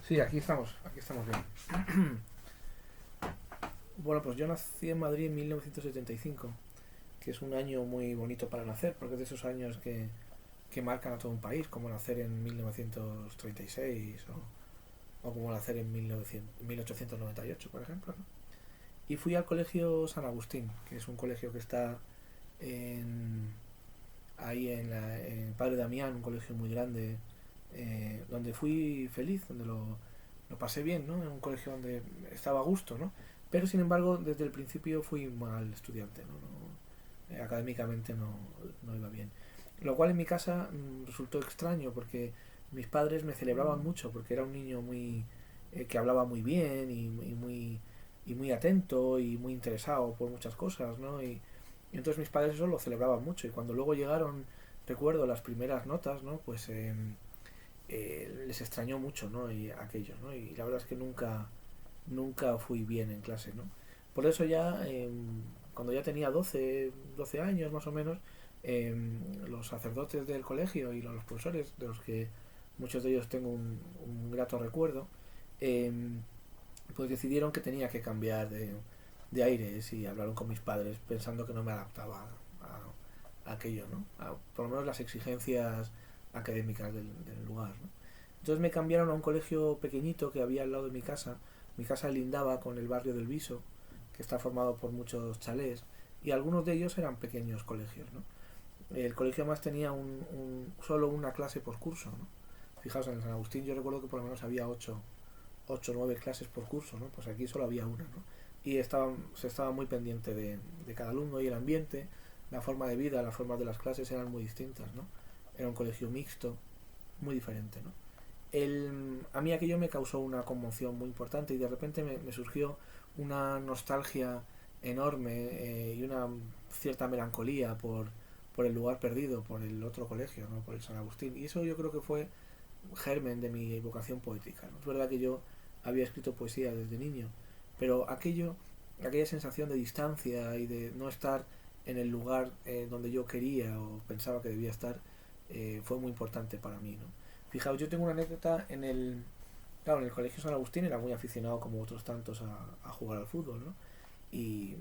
Sí, aquí estamos bien. Bueno, pues yo nací en Madrid en 1975, que es un año muy bonito para nacer, porque es de esos años que marcan a todo un país, como nacer en 1936 o como nacer en 1898, por ejemplo, ¿no? Y fui al colegio San Agustín, que es un colegio que está en, ahí en Padre Damián, un colegio muy grande, donde fui feliz, donde lo pasé bien, ¿no? En un colegio donde estaba a gusto, ¿no? Pero sin embargo, desde el principio fui mal estudiante, ¿no? Académicamente no iba bien. Lo cual en mi casa resultó extraño porque mis padres me celebraban mucho porque era un niño muy que hablaba muy bien y muy atento y muy interesado por muchas cosas, ¿no? Y entonces mis padres eso lo celebraban mucho y cuando luego llegaron, recuerdo las primeras notas, ¿no? Pues les extrañó mucho, ¿no? Y aquello, ¿no? Y la verdad es que nunca fui bien en clase, ¿no? Por eso ya, cuando ya tenía 12 años más o menos, los sacerdotes del colegio y los profesores, de los que muchos de ellos tengo un grato recuerdo, eh, pues decidieron que tenía que cambiar de aires y hablaron con mis padres pensando que no me adaptaba a aquello, ¿no? Por lo menos las exigencias académicas del lugar, ¿no? Entonces me cambiaron a un colegio pequeñito que había al lado de mi casa. Mi casa lindaba con el barrio del Viso, que está formado por muchos chalés, y algunos de ellos eran pequeños colegios, ¿no? El colegio más tenía solo una clase por curso, ¿no? Fijaos, en San Agustín yo recuerdo que por lo menos había 8 o 9 clases por curso, ¿no? Pues aquí solo había una, ¿no? Y se estaba muy pendiente de cada alumno y el ambiente, la forma de vida, la forma de las clases eran muy distintas, ¿no? Era un colegio mixto, muy diferente, ¿no? A mí aquello me causó una conmoción muy importante y de repente me surgió una nostalgia enorme y una cierta melancolía por el lugar perdido, por el otro colegio, ¿no? Por el San Agustín. Y eso yo creo que fue germen de mi vocación poética, ¿no? Es verdad que yo había escrito poesía desde niño, pero aquella sensación de distancia y de no estar en el lugar donde yo quería o pensaba que debía estar fue muy importante para mí, ¿no? Fijaos, yo tengo una anécdota claro, en el colegio San Agustín era muy aficionado como otros tantos a jugar al fútbol, ¿no? Y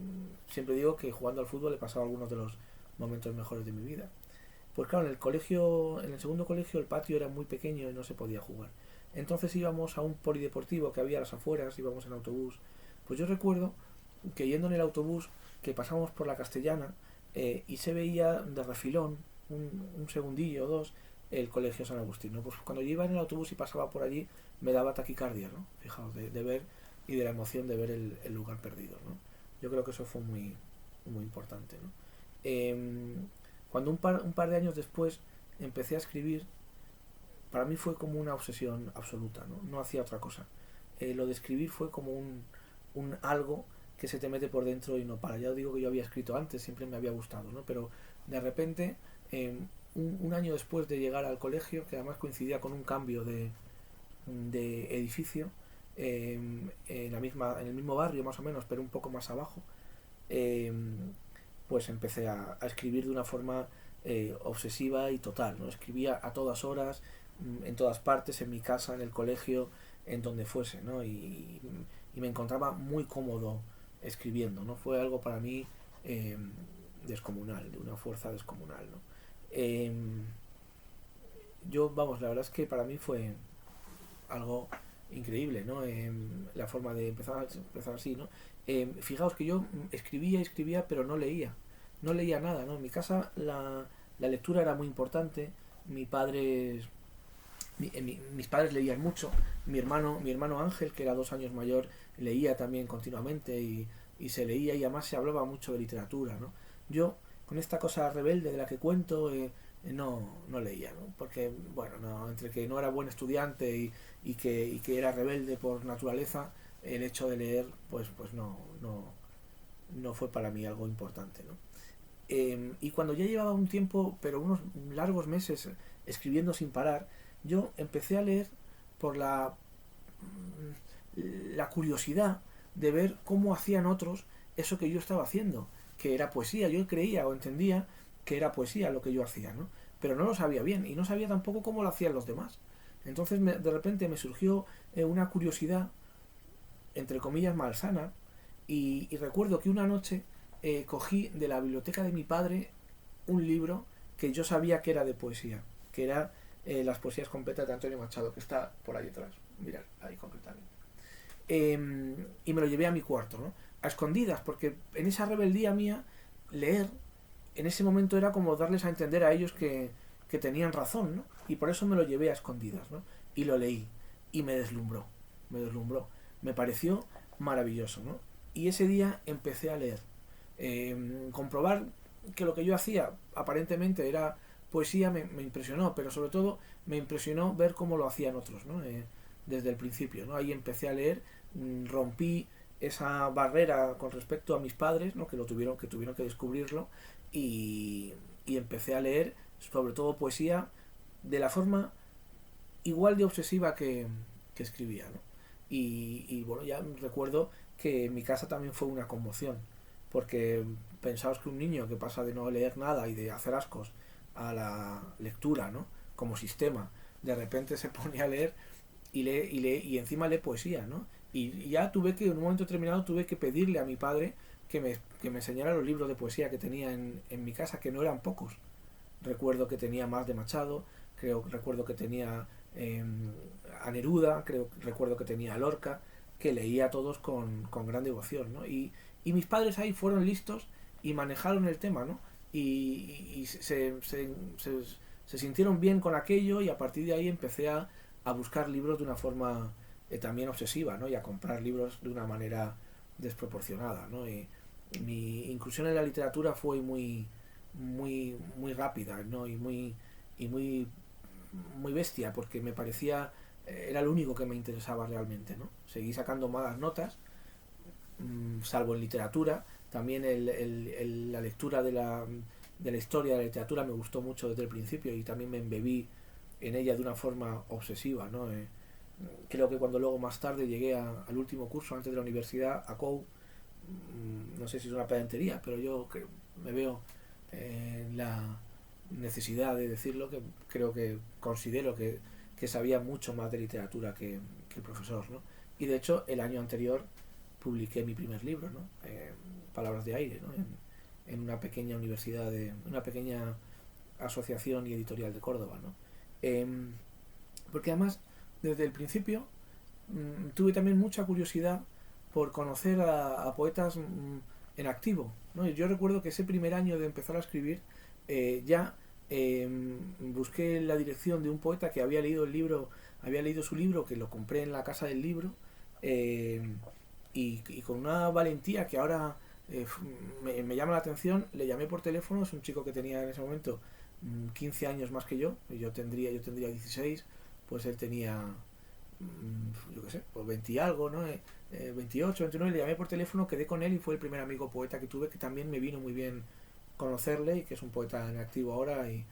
siempre digo que jugando al fútbol he pasado algunos de los momentos mejores de mi vida. Pues claro, en el segundo colegio el patio era muy pequeño y no se podía jugar. Entonces íbamos a un polideportivo que había a las afueras, íbamos en autobús. Pues yo recuerdo que yendo en el autobús, que pasamos por la Castellana y se veía de refilón, un segundillo o dos, el colegio San Agustín, ¿no? Pues cuando yo iba en el autobús y pasaba por allí, me daba taquicardia, ¿no? Fijaos, de ver y de la emoción de ver el lugar perdido, ¿no? Yo creo que eso fue muy importante, ¿no? Eh, Cuando un par de años después empecé a escribir, para mí fue como una obsesión absoluta, ¿no? No hacía otra cosa. Lo de escribir fue como un algo que se te mete por dentro y no para. Ya os digo que yo había escrito antes, siempre me había gustado, ¿no? Pero de repente, un año después de llegar al colegio, que además coincidía con un cambio de edificio, en el mismo barrio más o menos, pero un poco más abajo, eh, pues empecé a escribir de una forma obsesiva y total, ¿no? Escribía a todas horas, en todas partes, en mi casa, en el colegio, en donde fuese, ¿no? Y me encontraba muy cómodo escribiendo, ¿no? Fue algo para mí eh, descomunal, de una fuerza descomunal, ¿no? Eh, vamos, la verdad es que para mí fue algo increíble, ¿no? La forma de empezar así, ¿no? Fijaos que yo escribía, pero no leía nada, ¿no? En mi casa la lectura era muy importante, mi padre, mis padres leían mucho, mi hermano Ángel, que era 2 años mayor, leía también continuamente y se leía y además se hablaba mucho de literatura, ¿no? Yo, con esta cosa rebelde de la que cuento, no leía, ¿no? Porque, bueno, no, entre que no era buen estudiante y que era rebelde por naturaleza, el hecho de leer, pues no fue para mí algo importante, ¿no? Y cuando ya llevaba un tiempo, pero unos largos meses escribiendo sin parar, yo empecé a leer por la curiosidad de ver cómo hacían otros eso que yo estaba haciendo, que era poesía. Yo creía o entendía que era poesía lo que yo hacía, ¿no? Pero no lo sabía bien y no sabía tampoco cómo lo hacían los demás. Entonces de repente me surgió una curiosidad, entre comillas, malsana, y recuerdo que una noche cogí de la biblioteca de mi padre un libro que yo sabía que era de poesía, que era Las poesías completas de Antonio Machado, que está por ahí atrás, mirad, ahí concretamente. Y me lo llevé a mi cuarto, ¿no? A escondidas, porque en esa rebeldía mía, leer en ese momento era como darles a entender a ellos que tenían razón, ¿no? Y por eso me lo llevé a escondidas, ¿no? Y lo leí, y me deslumbró, me pareció maravilloso, ¿no? Y ese día empecé a leer, comprobar que lo que yo hacía aparentemente era poesía me impresionó, pero sobre todo me impresionó ver cómo lo hacían otros, ¿no? Desde el principio, ¿no? Ahí empecé a leer, rompí esa barrera con respecto a mis padres, ¿no? Que tuvieron que descubrirlo, y, y empecé a leer sobre todo poesía de la forma igual de obsesiva que escribía, ¿no? Bueno, ya recuerdo que en mi casa también fue una conmoción, porque pensaos que un niño que pasa de no leer nada y de hacer ascos a la lectura, ¿no? Como sistema, de repente se pone a leer y encima lee poesía, ¿no? Y ya tuve que, en un momento determinado, tuve que pedirle a mi padre que me enseñara los libros de poesía que tenía en mi casa, que no eran pocos. Recuerdo que tenía más de Machado, recuerdo que tenía a Neruda, recuerdo que tenía a Lorca, que leía todos con gran devoción, ¿no? Y mis padres ahí fueron listos y manejaron el tema, ¿no? Y se sintieron bien con aquello, y a partir de ahí empecé a buscar libros de una forma también obsesiva, ¿no? Y a comprar libros de una manera desproporcionada, ¿no? Y mi inclusión en la literatura fue muy rápida, ¿no? Muy bestia, porque me parecía era lo único que me interesaba realmente, ¿no? Seguí sacando malas notas, salvo en literatura. También la lectura de la historia de la literatura me gustó mucho desde el principio, y también me embebí en ella de una forma obsesiva, ¿no? Creo que cuando luego más tarde llegué al último curso antes de la universidad, a COU, no sé si es una pedantería, pero yo me veo en la necesidad de decirlo, que considero que sabía mucho más de literatura que el profesor, ¿no? Y de hecho el año anterior publiqué mi primer libro, ¿no? Palabras de aire, ¿no? En una pequeña universidad, una pequeña asociación y editorial de Córdoba, ¿no? Porque además desde el principio tuve también mucha curiosidad por conocer a poetas en activo, ¿no? Y yo recuerdo que ese primer año de empezar a escribir ya busqué la dirección de un poeta que había leído su libro, que lo compré en la casa del libro, eh, y con una valentía que ahora me llama la atención, le llamé por teléfono. Es un chico que tenía en ese momento 15 años más que yo, y yo tendría 16, pues él tenía, yo qué sé, pues 20 y algo, ¿no? 28, 29, le llamé por teléfono, quedé con él, y fue el primer amigo poeta que tuve, que también me vino muy bien conocerle, y que es un poeta en activo ahora, y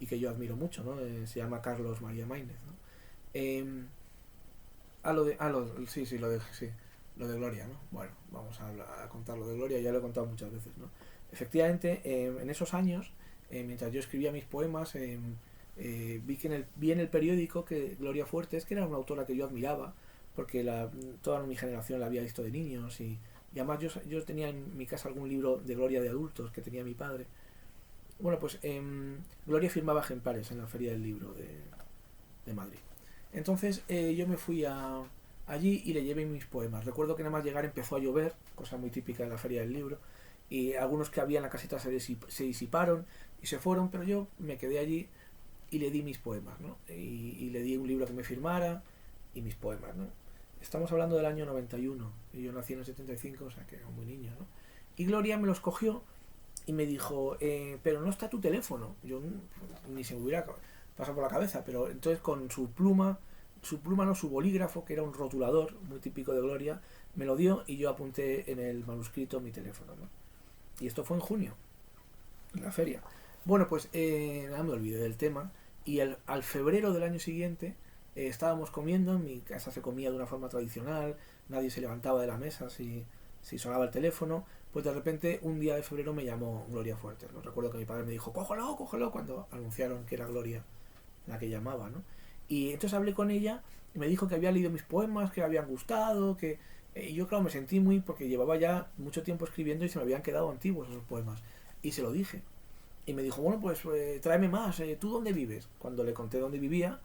que yo admiro mucho, ¿no? Se llama Carlos María Maínez, ¿no? Eh, sí, lo de Gloria, ¿no? Bueno, vamos a contar lo de Gloria, ya lo he contado muchas veces, ¿no? Efectivamente, en esos años, mientras yo escribía mis poemas, vi en el periódico que Gloria Fuertes, que era una autora que yo admiraba, porque toda mi generación la había visto de niños, y además yo tenía en mi casa algún libro de Gloria de adultos que tenía mi padre. Bueno, pues Gloria firmaba ejemplares en la Feria del Libro de Madrid. Entonces yo me fui allí y le llevé mis poemas. Recuerdo que nada más llegar empezó a llover, cosa muy típica de la Feria del Libro, y algunos que había en la caseta se disiparon y se fueron, pero yo me quedé allí y le di mis poemas, ¿no? Y le di un libro que me firmara y mis poemas, ¿no? Estamos hablando del año 91, y yo nací en el 75, o sea que era muy niño, ¿no? Y Gloria me los cogió y me dijo, pero no está tu teléfono. Yo ni se me hubiera pasado por la cabeza, pero entonces con su pluma no, su bolígrafo, que era un rotulador muy típico de Gloria, me lo dio, y yo apunté en el manuscrito mi teléfono, ¿no? Y esto fue en junio, en la feria. Bueno, pues nada, me olvidé del tema, y al febrero del año siguiente estábamos comiendo. En mi casa se comía de una forma tradicional, nadie se levantaba de la mesa si sonaba el teléfono. Pues de repente un día de febrero me llamó Gloria Fuertes, ¿no? Recuerdo que mi padre me dijo, cógelo, cuando anunciaron que era Gloria la que llamaba, ¿no? Y entonces hablé con ella y me dijo que había leído mis poemas, que le habían gustado, que... Y yo, claro, me sentí muy... porque llevaba ya mucho tiempo escribiendo y se me habían quedado antiguos esos poemas. Y se lo dije. Y me dijo, bueno, pues tráeme más. ¿Tú dónde vives? Cuando le conté dónde vivía,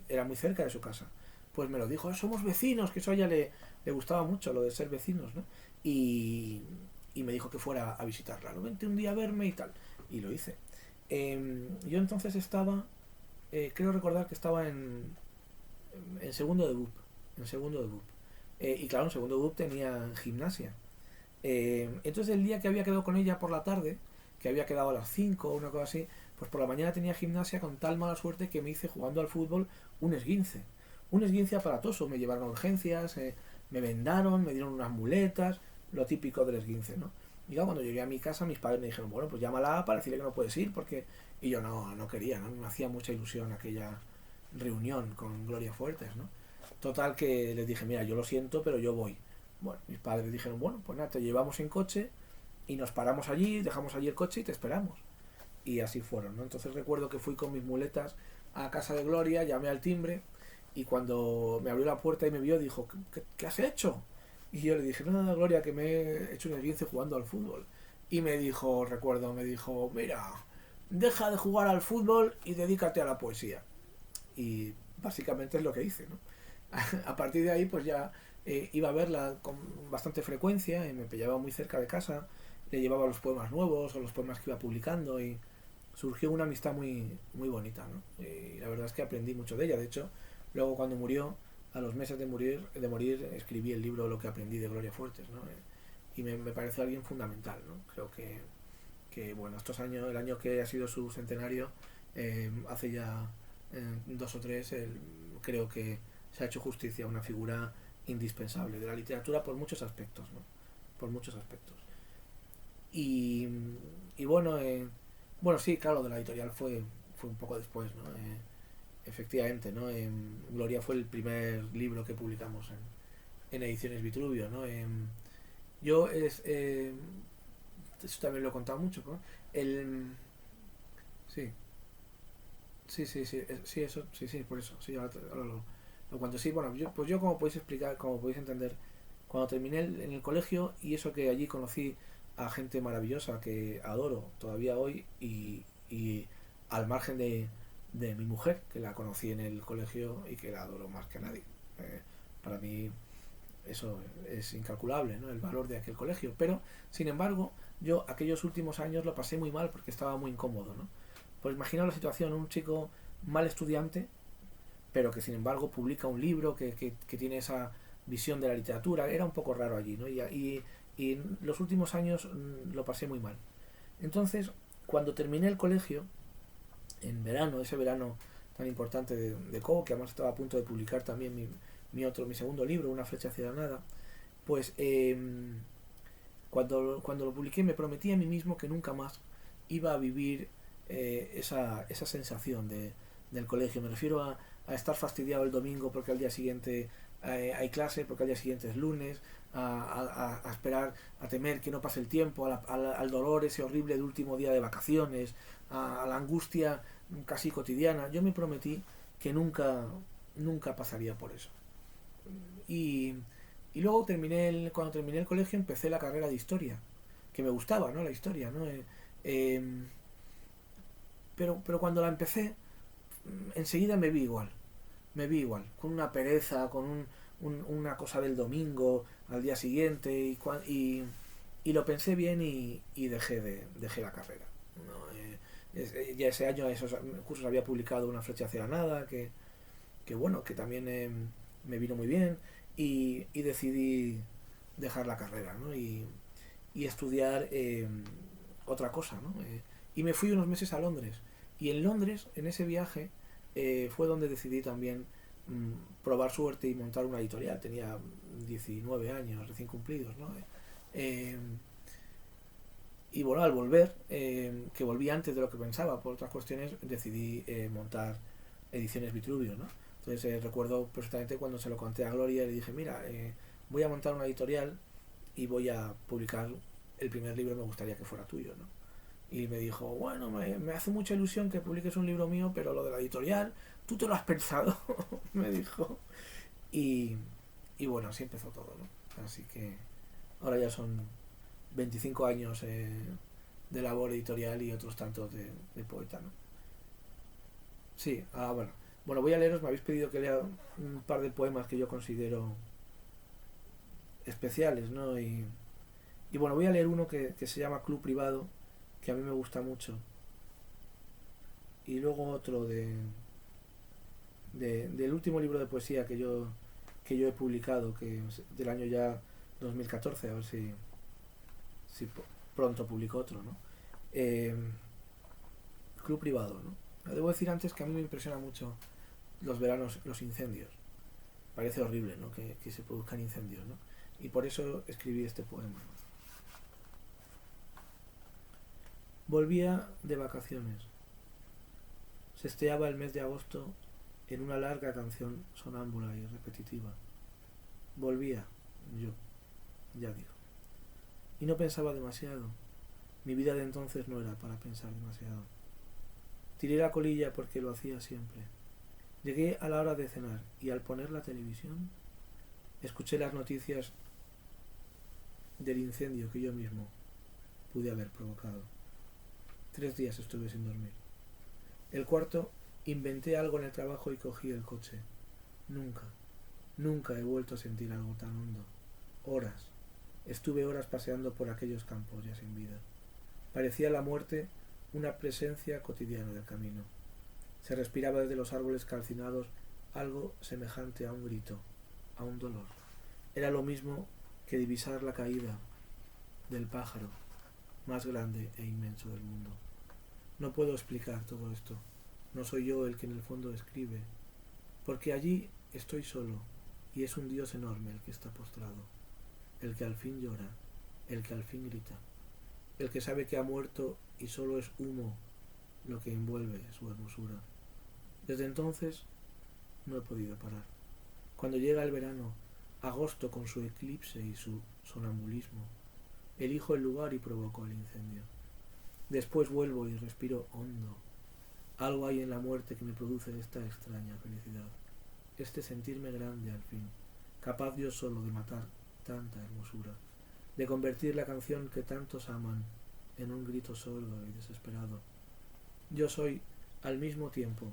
era muy cerca de su casa. Pues me lo dijo, somos vecinos, que eso a ella le gustaba mucho, lo de ser vecinos, ¿no? Y, y me dijo que fuera a visitarla. ¿No? Vente un día a verme y tal. Y lo hice. Yo entonces estaba, creo recordar que estaba en segundo de BUP. En segundo de BUP. Y claro, en segundo de BUP tenía gimnasia. Entonces el día que había quedado con ella por la tarde, que había quedado a las 5 o una cosa así, pues por la mañana tenía gimnasia con tal mala suerte que me hice jugando al fútbol un esguince. Un esguince aparatoso, me llevaron a urgencias, me vendaron, me dieron unas muletas, lo típico del esguince, ¿no? Y claro, cuando llegué a mi casa mis padres me dijeron, bueno, pues llámala para decirle que no puedes ir, porque... Y yo no quería, ¿no? Me hacía mucha ilusión aquella reunión con Gloria Fuertes, ¿no? Total que les dije, mira, yo lo siento, pero yo voy. Bueno, mis padres dijeron, bueno, pues nada, te llevamos en coche y nos paramos allí, dejamos allí el coche y te esperamos. Y así fueron, ¿no? Entonces recuerdo que fui con mis muletas a casa de Gloria, llamé al timbre y cuando me abrió la puerta y me vio dijo, ¿qué has hecho? Y yo le dije, no, Gloria, que me he hecho un esguince jugando al fútbol. Y me dijo, recuerdo, me dijo, mira, deja de jugar al fútbol y dedícate a la poesía. Y básicamente es lo que hice, ¿no? A partir de ahí pues ya iba a verla con bastante frecuencia y me pillaba muy cerca de casa, le llevaba los poemas nuevos o los poemas que iba publicando y surgió una amistad muy bonita, ¿no? Y la verdad es que aprendí mucho de ella. De hecho, luego cuando murió, a los meses de morir escribí el libro Lo que aprendí de Gloria Fuertes, ¿no? Y me parece alguien fundamental, ¿no? Creo que bueno, estos años, el año que ha sido su centenario, hace ya 2 o 3, creo que se ha hecho justicia a una figura indispensable de la literatura por muchos aspectos, ¿no? Por muchos aspectos. Y, y bueno, bueno, sí, claro, lo de la editorial fue un poco después, ¿no? Efectivamente, ¿no? Gloria fue el primer libro que publicamos en Ediciones Vitruvio, ¿no? Yo eso también lo he contado mucho, ¿no? El, sí, sí, eso, sí, por eso, sí, ahora lo cuento. Sí, bueno, pues yo como podéis explicar, como podéis entender, cuando terminé en el colegio y eso que allí conocí a gente maravillosa que adoro todavía hoy y al margen de mi mujer, que la conocí en el colegio y que la adoro más que a nadie. Para mí eso es incalculable, ¿no? El valor de aquel colegio. Pero, sin embargo, yo aquellos últimos años lo pasé muy mal porque estaba muy incómodo, ¿no? Pues imaginaos la situación, un chico mal estudiante, pero que sin embargo publica un libro que tiene esa visión de la literatura. Era un poco raro allí, ¿no? Y en los últimos años lo pasé muy mal. Entonces, cuando terminé el colegio, en verano, ese verano tan importante de Cobo, que además estaba a punto de publicar también mi segundo libro, Una flecha hacia la nada, pues cuando lo publiqué me prometí a mí mismo que nunca más iba a vivir esa sensación del colegio. Me refiero a estar fastidiado el domingo porque al día siguiente hay clase, porque al día siguiente es lunes, a esperar, a temer que no pase el tiempo, al dolor ese horrible del último día de vacaciones, a la angustia casi cotidiana. Yo me prometí que nunca pasaría por eso. Y, y luego cuando terminé el colegio empecé la carrera de historia, que me gustaba, ¿no? La historia, ¿no? Eh, pero cuando la empecé, enseguida me vi igual, con una pereza, con una cosa del domingo al día siguiente y lo pensé bien y dejé la carrera. ¿No? Ya ese año, esos cursos, había publicado Una flecha hacia la nada, que bueno, que también me vino muy bien y decidí dejar la carrera, ¿no? Y estudiar otra cosa, ¿no? Y me fui unos meses a Londres. Y en Londres, en ese viaje, fue donde decidí también probar suerte y montar una editorial. Tenía 19 años recién cumplidos, ¿no? Eh, y bueno, al volver, que volví antes de lo que pensaba, por otras cuestiones, decidí montar Ediciones Vitruvio, ¿no? Entonces recuerdo perfectamente cuando se lo conté a Gloria, le dije, mira, voy a montar una editorial y voy a publicar el primer libro, me gustaría que fuera tuyo, ¿no? Y me dijo, bueno, me hace mucha ilusión que publiques un libro mío, pero lo de la editorial, tú te lo has pensado, me dijo. Y, y bueno, así empezó todo, ¿no? Así que ahora ya son 25 años de labor editorial y otros tantos de poeta, ¿no? Sí, bueno. Bueno, voy a leeros, me habéis pedido que lea un par de poemas que yo considero especiales, ¿no? Y bueno, voy a leer uno que se llama Club Privado, que a mí me gusta mucho. Y luego otro del último libro de poesía que yo he publicado, que es del año ya 2014, a ver si pronto publico otro, ¿no? Eh, Club Privado, ¿no? Debo decir antes que a mí me impresiona mucho los veranos, los incendios. Parece horrible, ¿no? Que se produzcan incendios, ¿no? Y por eso escribí este poema, ¿no? Volvía de vacaciones. Sesteaba el mes de agosto en una larga canción sonámbula y repetitiva. Volvía, yo, ya digo. Y no pensaba demasiado. Mi vida de entonces no era para pensar demasiado. Tiré la colilla porque lo hacía siempre. Llegué a la hora de cenar y al poner la televisión escuché las noticias del incendio que yo mismo pude haber provocado. 3 días estuve sin dormir. El cuarto, inventé algo en el trabajo y cogí el coche. Nunca, nunca he vuelto a sentir algo tan hondo. Horas. Estuve horas paseando por aquellos campos ya sin vida. Parecía la muerte una presencia cotidiana del camino. Se respiraba desde los árboles calcinados algo semejante a un grito, a un dolor. Era lo mismo que divisar la caída del pájaro más grande e inmenso del mundo. No puedo explicar todo esto. No soy yo el que en el fondo escribe, porque allí estoy solo y es un Dios enorme el que está postrado, el que al fin llora, el que al fin grita, el que sabe que ha muerto y solo es humo lo que envuelve su hermosura. Desde entonces no he podido parar. Cuando llega el verano, agosto con su eclipse y su sonambulismo, elijo el lugar y provoco el incendio. Después vuelvo y respiro hondo. Algo hay en la muerte que me produce esta extraña felicidad, este sentirme grande al fin, capaz yo solo de matar tanta hermosura, de convertir la canción que tantos aman en un grito sordo y desesperado. Yo soy, al mismo tiempo,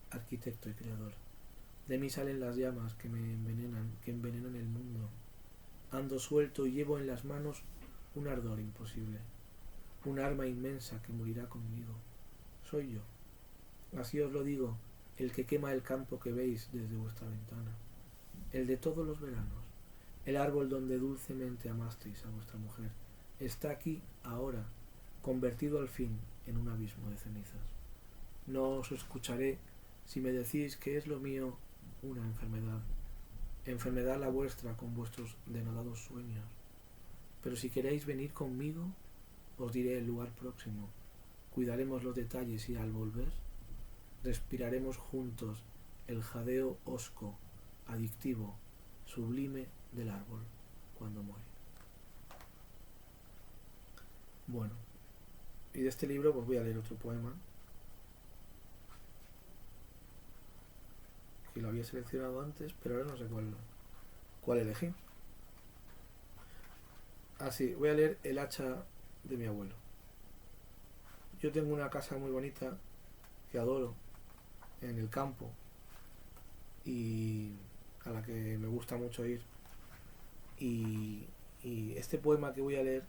arquitecto y creador. De mí salen las llamas que me envenenan, que envenenan el mundo. Ando suelto y llevo en las manos un ardor imposible, un arma inmensa que morirá conmigo. Soy yo. Así os lo digo, el que quema el campo que veis desde vuestra ventana, el de todos los veranos, el árbol donde dulcemente amasteis a vuestra mujer, está aquí ahora, convertido al fin en un abismo de cenizas. No os escucharé si me decís que es lo mío una enfermedad, enfermedad la vuestra con vuestros denodados sueños. Pero si queréis venir conmigo, os diré el lugar próximo, cuidaremos los detalles y al volver respiraremos juntos el jadeo hosco, adictivo, sublime del árbol cuando muere. Bueno, y de este libro pues voy a leer otro poema que lo había seleccionado antes, pero ahora no sé cuál elegí. Sí, voy a leer El hacha de mi abuelo. Yo tengo una casa muy bonita que adoro en el campo y a la que me gusta mucho ir, y este poema que voy a leer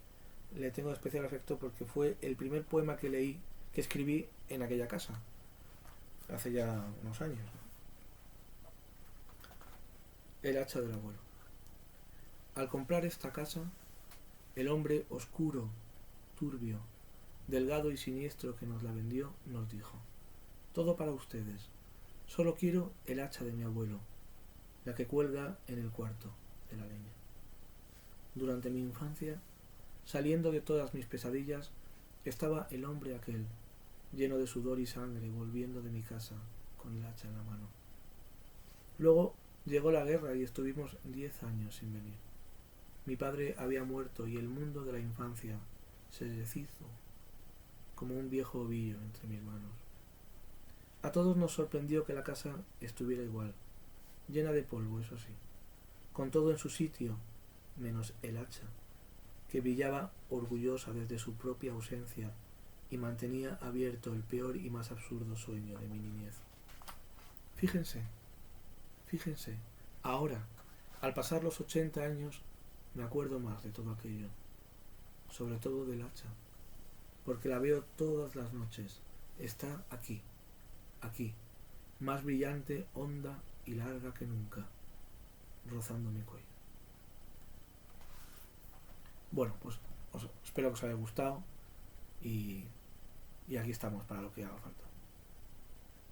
le tengo especial afecto porque fue el primer poema que escribí en aquella casa hace ya unos años. El hacha del abuelo. Al comprar esta casa, el hombre oscuro, turbio, delgado y siniestro que nos la vendió nos dijo: todo para ustedes, solo quiero el hacha de mi abuelo, la que cuelga en el cuarto de la leña. Durante mi infancia, saliendo de todas mis pesadillas, estaba el hombre aquel, lleno de sudor y sangre, volviendo de mi casa con el hacha en la mano. Luego llegó la guerra y estuvimos 10 años sin venir. Mi padre había muerto y el mundo de la infancia se deshizo como un viejo ovillo entre mis manos. A todos nos sorprendió que la casa estuviera igual, llena de polvo, eso sí, con todo en su sitio, menos el hacha, que brillaba orgullosa desde su propia ausencia y mantenía abierto el peor y más absurdo sueño de mi niñez. Fíjense, fíjense, ahora, al pasar los 80 años, me acuerdo más de todo aquello, sobre todo del hacha, porque la veo todas las noches. Está aquí, aquí, más brillante, honda y larga que nunca, rozando mi cuello. Bueno, pues espero que os haya gustado y aquí estamos para lo que haga falta.